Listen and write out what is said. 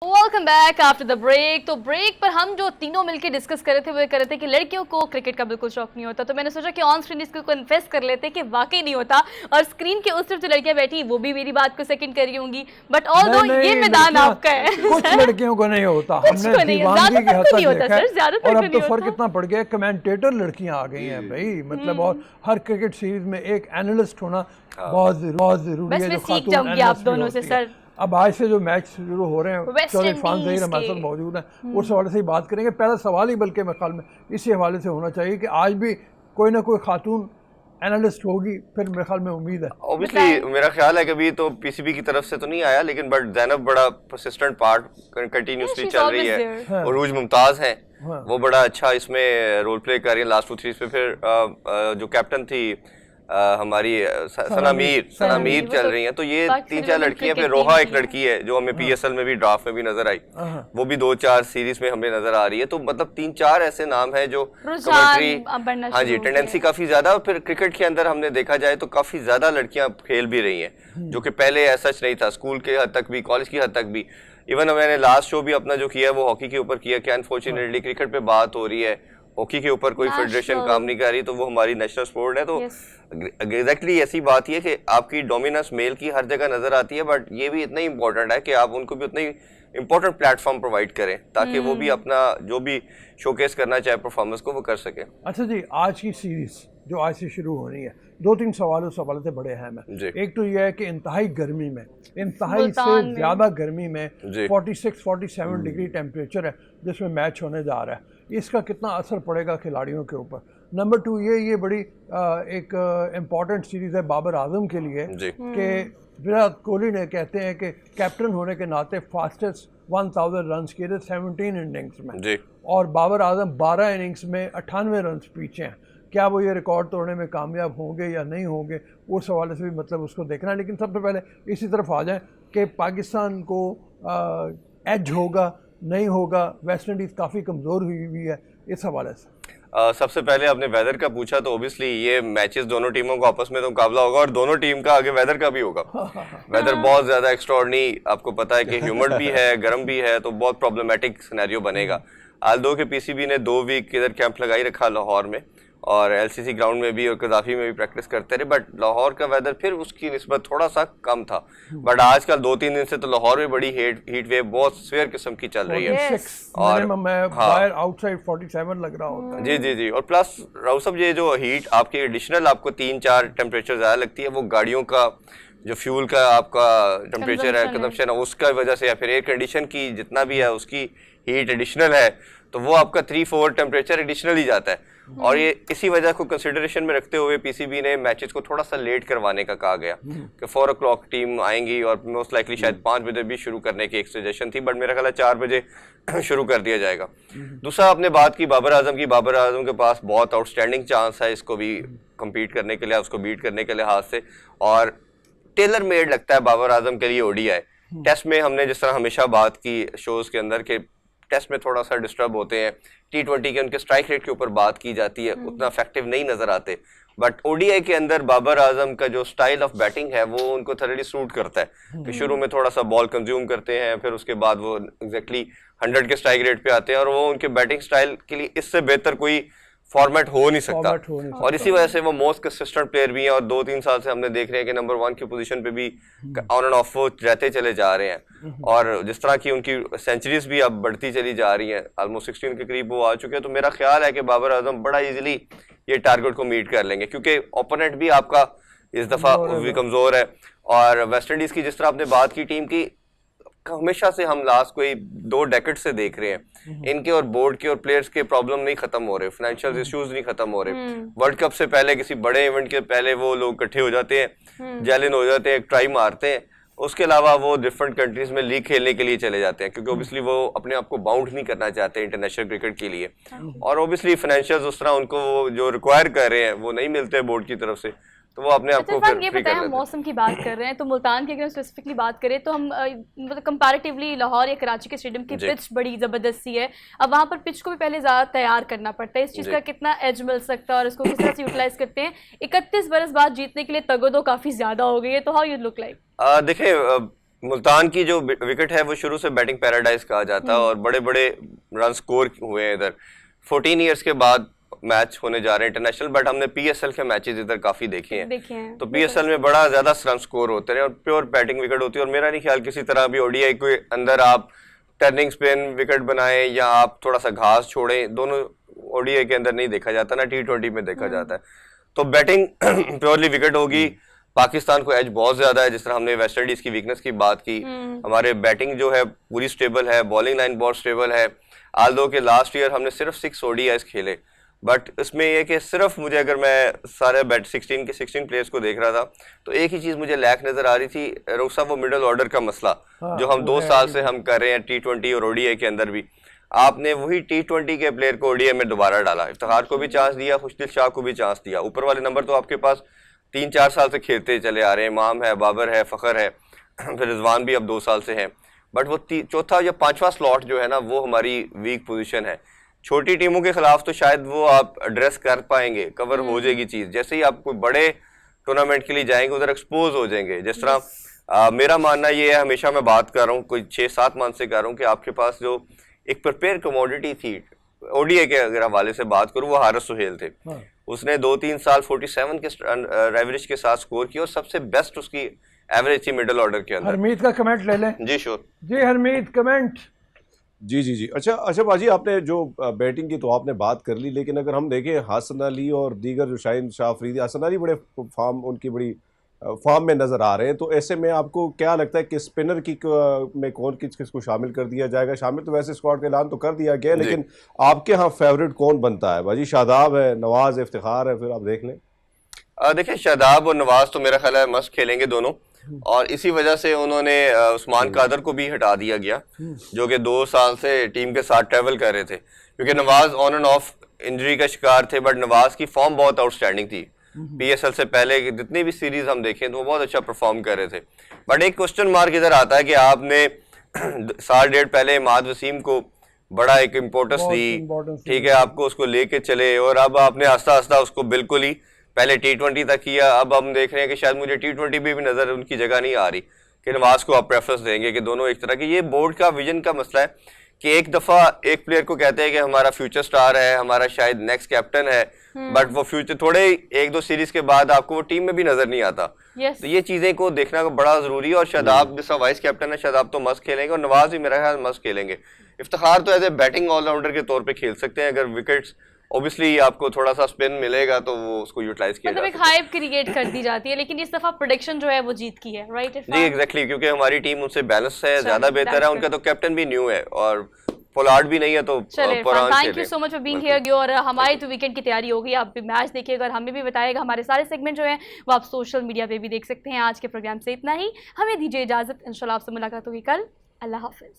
Welcome back after the break. तो break पर हम जो तीनों मिलकर डिस्कस कर रहे थे वो ये कर रहे थे कि लड़कियों को क्रिकेट का बिल्कुल शौक नहीं होता। तो मैंने सोचा कि ऑन स्क्रीन इसको कन्फेस कर लेते कि वाकई नहीं होता, और स्क्रीन के उस तरफ जो लड़कियां बैठी वो भी मेरी बात को सेकंड कर रही होंगी। बट ऑल्दो ये मैदान आपका है। कुछ लड़कियों को नहीं होता, हमने दीवानगी की हद तक देखा है। और अब तो फर्क इतना पड़ गया, कमेंटेटर लड़कियां आ गई हैं भाई, मतलब और हर क्रिकेट सीरीज में एक एनालिस्ट होना बहुत जरूरी है। जो खातून आप दोनों से सर, अब आज से जो मैच शुरू हो रहे हैं, चौधरी इरफान ज़हीर हमारे साथ मौजूद हैं, उस हवाले से ही बात करेंगे। पहला सवाल ही बल्कि मेरे ख्याल में इसी हवाले से होना चाहिए कि आज भी कोई ना कोई खातून एनालिस्ट होगी, फिर मेरे ख्याल में उम्मीद है। ऑब्वियसली मेरा ख्याल है कि अभी तो पीसीबी की तरफ से तो नहीं आया, लेकिन बट ज़ैनब बड़ा परसिस्टेंट पार्ट कंटिन्यूसली चल रही है। और रूज मुमताज़ हैं, वो बड़ा अच्छा इसमें रोल प्ले कर रही है लास्ट 2-3 पे। फिर जो कैप्टन थी हमारी सना मीर चल रही हैं। तो ये 3-4 लड़कियां। फिर रोहा एक लड़की है जो हमें पीएसएल में भी ड्राफ्ट में भी नजर आई, वो भी 2-4 सीरीज में हमें नजर आ रही है। तो मतलब 3-4 ऐसे नाम है जो कमेंट्री, हाँ जी, टेंडेंसी काफी ज्यादा। और फिर क्रिकेट के अंदर हमने देखा जाए तो काफी ज्यादा लड़कियां खेल भी रही हैं, जो कि पहले ऐसा नहीं था। स्कूल के हद तक भी, कॉलेज की हद तक भी। इवन मैंने लास्ट शो भी अपना जो किया है वो हॉकी के ऊपर किया, कि अनफॉर्चुनेटली क्रिकेट पे बात हो रही है, हॉकी के ऊपर कोई फेडरेशन काम नहीं कर रही, तो वो हमारी नेशनल स्पोर्ट है। तो एग्जैक्टली ऐसी बात है कि आपकी डोमिनेंस मेल की हर जगह नजर आती है, बट ये भी इतना ही इंपॉर्टेंट है कि आप उनको भी उतना ही इंपॉर्टेंट प्लेटफॉर्म प्रोवाइड करें, ताकि वो भी अपना जो भी शोकेस करना चाहे परफॉर्मेंस को, वो कर सके। अच्छा जी, आज की सीरीज जो आज से शुरू हो रही है, 2-3 सवाल उस हवाले से बड़े अहम है। एक तो यह है कि इंतहाई गर्मी में, इंतहाई से ज्यादा गर्मी में 46-47 डिग्री टेम्परेचर है जिसमें मैच होने जा रहा है, इसका कितना असर पड़ेगा खिलाड़ियों के ऊपर। नंबर 2 ये बड़ी एक इम्पॉर्टेंट सीरीज है बाबर आजम के लिए कि विराट कोहली ने कहते हैं कि कैप्टन होने के नाते फास्टेस्ट 1000 रन किए थे 17 इनिंग्स में, और बाबर आजम 12 इनिंग्स में 98 रन पीछे हैं। क्या वो ये रिकॉर्ड तोड़ने में कामयाब होंगे या नहीं होंगे, उस हवाले से भी मतलब उसको देखना है। लेकिन सबसे पहले इसी तरफ आ जाएं कि पाकिस्तान को एज होगा नहीं होगा, वेस्ट इंडीज़ काफ़ी कमज़ोर हुई है, इस हवाले से। सबसे पहले आपने वेदर का पूछा, तो ओबियसली ये मैचेस दोनों टीमों को आपस में तो मुकाबला होगा, और दोनों टीम का आगे वेदर का भी होगा। वेदर बहुत ज़्यादा एक्स्ट्राऑर्डिनरी, आपको पता है कि ह्यूमिड भी है, गर्म भी है, तो बहुत प्रॉब्लमेटिक सिनेरियो बनेगा। आल्दो के पीसीबी ने 2 वीक इधर कैंप लगाई रखा लाहौर में, और एलसीसी ग्राउंड में भी और कदाफी में भी प्रैक्टिस करते रहे, बट लाहौर का वेदर फिर उसकी निस्बत थोड़ा सा कम था। बट आजकल 2-3 दिन से तो लाहौर में बड़ी हीट वेव बहुत सीवियर किस्म की चल रही है, और बाहर आउटसाइड 47 लग रहा होता है। जी। और प्लस राव साहब, ये जो हीट आपकी एडिशनल आपको 3-4 टेम्परेचर ज्यादा लगती है, वो गाड़ियों का जो फ्यूल का आपका टेम्परेचर है, कंजम्पशन है, उसका वजह से, या फिर एयर कंडीशन की जितना भी है उसकी हीट एडिशनल है, तो वो आपका 3-4 टेम्परेचर एडिशनल ही जाता है। और ये इसी वजह को कंसिडरेशन में रखते हुए पीसीबी ने मैचेस को थोड़ा सा लेट करवाने का कहा गया, कि 4 o'clock टीम आएंगी, और मोस्ट लाइकली शायद 5 बजे भी शुरू करने की एक सजेशन थी, बट मेरा ख्याल है 4 बजे शुरू कर दिया जाएगा। दूसरा आपने बात की बाबर आजम की, बाबर आजम के पास बहुत आउटस्टैंडिंग चांस है इसको भी कम्पीट करने के लिए, उसको बीट करने के लिहाज से, और टेलर मेड लगता है बाबर आजम के लिए ओडीआई। टेस्ट में हमने जिस तरह हमेशा बात की शोज के अंदर के टेस्ट में थोड़ा सा डिस्टर्ब होते हैं, T20 के उनके स्ट्राइक रेट के ऊपर बात की जाती है, उतना इफेक्टिव नहीं नजर आते, बट ओडीआई के अंदर बाबर आजम का जो स्टाइल ऑफ बैटिंग है वो उनको थोड़ी सूट करता है, कि शुरू में थोड़ा सा बॉल कंज्यूम करते हैं, फिर उसके बाद वो एग्जैक्टली 100 के स्ट्राइक रेट पे आते हैं, और वो उनके बैटिंग स्टाइल के लिए इससे बेहतर कोई फॉर्मेट हो नहीं सकता। और इसी वजह से वो मोस्ट कंसिस्टेंट प्लेयर भी हैं, और 2-3 साल से हमने देख रहे हैं कि नंबर 1 की पोजीशन पे भी ऑन एंड ऑफ वो रहते चले जा रहे हैं, और जिस तरह की उनकी सेंचुरीज भी अब बढ़ती चली जा रही हैं, ऑलमोस्ट 16 के करीब वो आ चुके हैं। तो मेरा ख्याल है कि बाबर आजम बड़ा इजीली ये टारगेट को मीट कर लेंगे, क्योंकि ओपोनेंट भी आपका इस दफा भी कमजोर है। और वेस्ट इंडीज की जिस तरह आपने बात की टीम की, हमेशा से हम लास्ट कोई 2 डेकेड से देख रहे हैं, इनके और बोर्ड के और प्लेयर्स के प्रॉब्लम नहीं खत्म हो रहे, फाइनेंशियल इश्यूज नहीं खत्म हो रहे। वर्ल्ड कप से पहले, किसी बड़े इवेंट के पहले वो लोग इकट्ठे हो जाते हैं, जेलिन हो जाते हैं, एक ट्राई मारते हैं, उसके अलावा वो डिफरेंट कंट्रीज में लीग खेलने के लिए चले जाते हैं, क्योंकि ओबियसली वो अपने आप को बाउंड नहीं करना चाहते इंटरनेशनल क्रिकेट के लिए, और ओबियसली फाइनेंशियल उस तरह उनको जो रिक्वायर कर रहे हैं वो नहीं मिलते बोर्ड की तरफ से, तो वो अपने आप को फिर ये बताएं, हम मौसम की बात कर रहे हैं, तो मुल्तान की अगर स्पेसिफिकली बात करें तो हम मतलब कंपैरेटिवली लाहौर या कराची के स्टेडियम की पिच बड़ी ज़बरदस्त सी है। अब वहाँ पर पिच को भी पहले ज़्यादा तैयार करना पड़ता है, इस चीज़ का कितना एज मिल सकता है और इसको किस तरह से यूटिलाइज करते हैं। 31 बरस बाद जीतने के लिए तगदो काफ़ी ज़्यादा हो गई है, तो हाउ यू लुक लाइक? देखिए मुल्तान की जो विकेट है वो शुरू से बैटिंग पैराडाइज कहा जाता है और बड़े बड़े रन स्कोर हुए हैं इधर। 14 इयर्स के बाद मैच होने जा रहे हैं इंटरनेशनल, बट हमने पीएसएल के मैचेस इधर काफी देखे हैं। तो पीएसएल में बड़ा ज्यादा रन स्कोर होते हैं और प्योर बैटिंग विकेट होती है। और मेरा नहीं ख्याल किसी तरह भी ओडीआई के अंदर आप टर्निंग स्पिन विकेट बनाएं या आप थोड़ा सा घास छोड़ें, दोनों ओडीआई के अंदर नहीं देखा जाता, ना T20 में देखा जाता है। तो बैटिंग प्योरली विकेट होगी। पाकिस्तान को एज बहुत ज्यादा है, जिस तरह हमने वेस्ट इंडीज की वीकनेस की बात की, हमारे बैटिंग जो है पूरी स्टेबल है, बॉलिंग लाइन बहुत स्टेबल है। आल्दो के लास्ट ईयर हमने सिर्फ 6 ओडीआईज खेले, बट इसमें यह कि सिर्फ मुझे, अगर मैं सारे 16 प्लेयर्स को देख रहा था तो एक ही चीज मुझे लैक नजर आ रही थी, रोसा, वो मिडिल ऑर्डर का मसला जो हम 2 साल से हम कर रहे हैं T20 और ओडीआई के अंदर भी। आपने वही T20 के प्लेयर को ओडीआई में दोबारा डाला, इफ्तिखार को भी चांस दिया, खुशदिल शाह को भी चांस दिया। ऊपर वाले नंबर तो आपके पास 3-4 साल से खेलते चले आ रहे हैं, इमाम है, बाबर है, फखर है, फिर रिजवान भी अब 2 साल से हैं। बट वो चौथा या 5वां स्लॉट जो है ना, वो हमारी वीक पोजीशन है। छोटी टीमों के खिलाफ तो शायद वो आप एड्रेस कर पाएंगे, कवर हो जाएगी चीज। जैसे ही आप कोई बड़े टूर्नामेंट के लिए जाएंगे उधर एक्सपोज हो जाएंगे। जिस तरह मेरा मानना ये है, हमेशा मैं बात कर रहा हूँ, कोई 6-7 मंथ से कर रहा हूँ, कि आपके पास जो एक प्रिपेयर कमोडिटी थी ओडीआई के अगर हवाले से बात करूँ, वो हारिस सुहेल थे। उसने 2-3 साल 47 के एवरेज के साथ स्कोर किया और सबसे बेस्ट उसकी एवरेज थी मिडिल ऑर्डर के अंदर। हरमीत का कमेंट ले लें। जी श्योर जी हरमीत, कमेंट। जी। अच्छा बाजी, आपने जो बैटिंग की तो आपने बात कर ली, लेकिन अगर हम देखें हसन अली और दीगर जो शाहीन शाह अफरीदी, हसन अली बड़े उनकी बड़ी फॉर्म में नजर आ रहे हैं, तो ऐसे में आपको क्या लगता है कि स्पिनर की में कौन किसको शामिल कर दिया जाएगा? शामिल तो वैसे स्क्वाड का ऐलान तो कर दिया गया, लेकिन आपके यहाँ फेवरेट कौन बनता है? बाजी शादाब है, नवाज, इफ्तिखार है, फिर आप देख लें। देखिए, शादाब और नवाज तो मेरा ख्याल है मस्त खेलेंगे दोनों, और इसी वजह से उन्होंने उस्मान कादर को भी हटा दिया गया, जो कि 2 साल से टीम के साथ ट्रेवल कर रहे थे, क्योंकि Nawaz on end of injury का शिकार थे। बट नवाज की फॉर्म बहुत आउटस्टैंडिंग थी। पीएसएल से पहले जितनी भी सीरीज हम देखें तो वो बहुत अच्छा परफॉर्म कर रहे थे। बट एक क्वेश्चन मार्क इधर आता है कि आपने 1.5 पहले इमाद वसीम को बड़ा एक इम्पोर्टेंस दी, ठीक है, आपको उसको लेके चले, और अब आपने आस्ता आस्ता उसको बिल्कुल ही पहले T20 तक किया। अब हम देख रहे हैं कि शायद मुझे T20 भी नजर उनकी जगह नहीं आ रही कि नवाज को आप प्रेफरेंस देंगे, कि दोनों एक तरह की, ये बोर्ड का विजन का मसला है कि एक दफा एक प्लेयर को कहते हैं कि हमारा फ्यूचर स्टार है, हमारा शायद नेक्स्ट कैप्टन है, बट वो फ्यूचर थोड़े 1-2 सीरीज के बाद आपको वो टीम में भी नजर नहीं आता। तो ये चीजें को देखना बड़ा जरूरी है। और शादाब जैसा वाइस कैप्टन है, शादाब तो मस्त खेलेंगे, और नवाज भी मेरा ख्याल मस्त खेलेंगे। इफ्तिखार तो एज ए बैटिंग ऑलराउंडर के तौर पे खेल सकते हैं, अगर विकेट्स ऑब्वियसली आपको थोड़ा सा स्पिन मिलेगा तो वो उसको यूटिलाइज किया मतलब एक हाइप क्रिएट कर दी जाती है, लेकिन इस दफा प्रेडिक्शन जो है वो जीत की है, राइट? जी एग्जैक्टली, क्योंकि हमारी टीम उनसे बैलेंस है, ज्यादा बेहतर है। उनका तो कैप्टन भी न्यू है और पोलार्ड भी नहीं है, तो thank you so much for being here. और हमारी तो वीकेंड की तैयारी हो गई, आप भी मैच देखिएगा और हमें भी बताएगा। हमारे सारे सेगमेंट जो हैं वो आप सोशल मीडिया पे भी देख सकते हैं। आज के प्रोग्राम से इतना ही, हमें दीजिए इजाजत, इंशाल्लाह आपसे मुलाकात होगी कल। अल्लाह हाफिज।